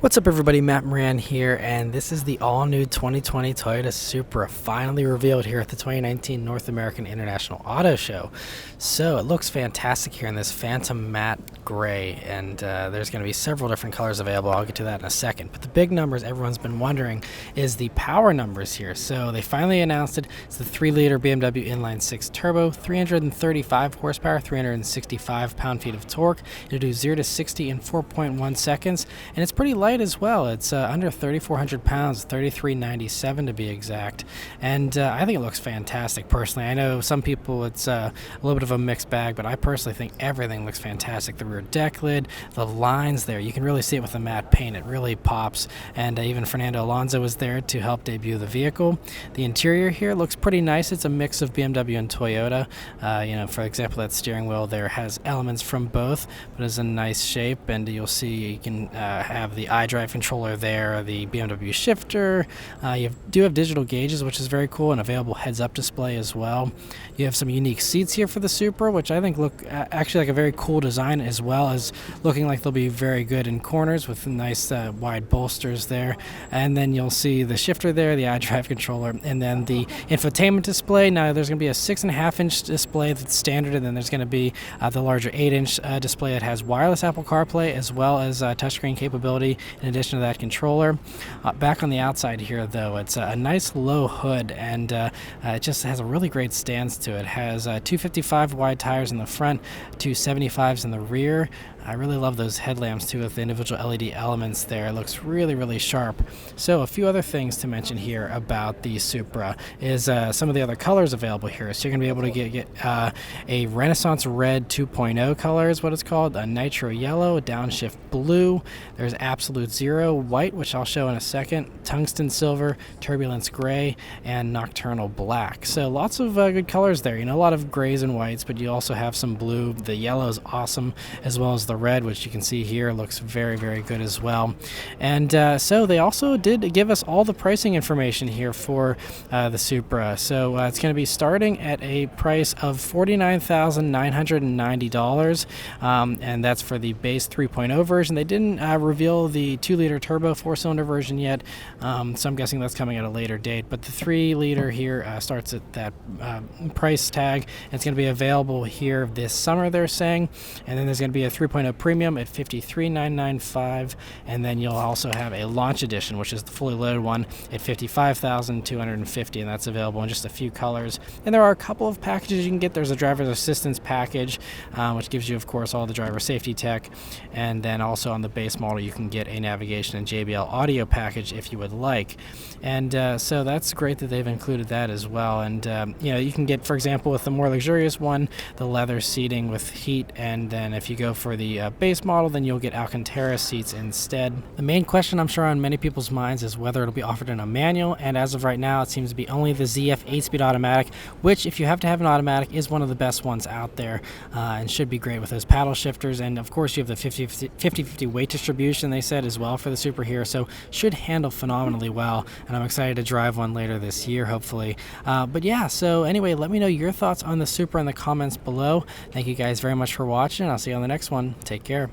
What's up everybody, Maran here, and this is the all-new 2020 Toyota Supra, finally revealed here at the 2019 North American International Auto Show. So it looks fantastic here in this Phantom Matte Gray, and there's going to be several different colors available. I'll get to that in a second. But the big numbers everyone's been wondering is the power numbers here. So they finally announced it. It's the 3-liter BMW inline-six turbo, 335 horsepower, 365 pound-feet of torque. It'll do 0 to 60 in 4.1 seconds, and it's pretty light as well. It's under 3,400 pounds, 3,397 to be exact, and I think it looks fantastic personally. I know some people it's a little bit of a mixed bag, but I personally think everything looks fantastic. The rear deck lid, the lines there, you can really see it with the matte paint. It really pops, and even Fernando Alonso was there to help debut the vehicle. The interior here looks pretty nice. It's a mix of BMW and Toyota. For example, that steering wheel there has elements from both, but it's a nice shape, and you'll see you can have the iDrive controller there, the BMW shifter. You do have digital gauges, which is very cool, and available heads-up display as well. You have some unique seats here for the Supra, which I think look actually like a very cool design, as well as looking like they'll be very good in corners with nice wide bolsters there. And then you'll see the shifter there, the iDrive controller, and then the infotainment display. Now there's going to be a 6.5-inch display that's standard, and then there's going to be the larger 8-inch display that has wireless Apple CarPlay as well as touchscreen capability in addition to that controller. Back on the outside here though, it's a nice low hood, and it just has a really great stance to it. It has 255 wide tires in the front, 275s in the rear. I really love those headlamps too with the individual LED elements there. It looks really, really sharp. So a few other things to mention here about the Supra is some of the other colors available here. So you're going to be able to get a Renaissance Red 2.0 color is what it's called, a Nitro Yellow, a Downshift Blue. There's Absolute Zero White, which I'll show in a second, Tungsten Silver, Turbulence Gray, and Nocturnal Black. So lots of good colors there. A lot of grays and whites, but you also have some blue. The yellow is awesome, as well as the red, which you can see here looks very, very good as well. And so they also did give us all the pricing information here for the Supra. So it's going to be starting at a price of $49,990, and that's for the base 3.0 version. They didn't reveal the 2-liter turbo 4-cylinder version yet, so I'm guessing that's coming at a later date. But the 3-liter here starts at that price tag, and it's going to be available here this summer, they're saying. And then there's going to be a 3.0 Premium at $53,995, and then you'll also have a Launch Edition, which is the fully loaded one, at $55,250, and that's available in just a few colors. And there are a couple of packages you can get. There's a driver's assistance package, which gives you, of course, all the driver safety tech, and then also on the base model you can get a navigation and JBL audio package if you would like. And so that's great that they've included that as well. And you can get, for example, with the more luxurious one, the leather seating with heat, and then if you go for the base model, then you'll get Alcantara seats instead. The main question I'm sure on many people's minds is whether it'll be offered in a manual, and as of right now it seems to be only the ZF 8-speed automatic, which, if you have to have an automatic, is one of the best ones out there, and should be great with those paddle shifters. And of course you have the 50-50 weight distribution, they said, as well for the Supra here, so should handle phenomenally well, and I'm excited to drive one later this year, hopefully. But yeah, so anyway, let me know your thoughts on the Supra in the comments below. Thank you guys very much for watching. I'll see you on the next one. Take care.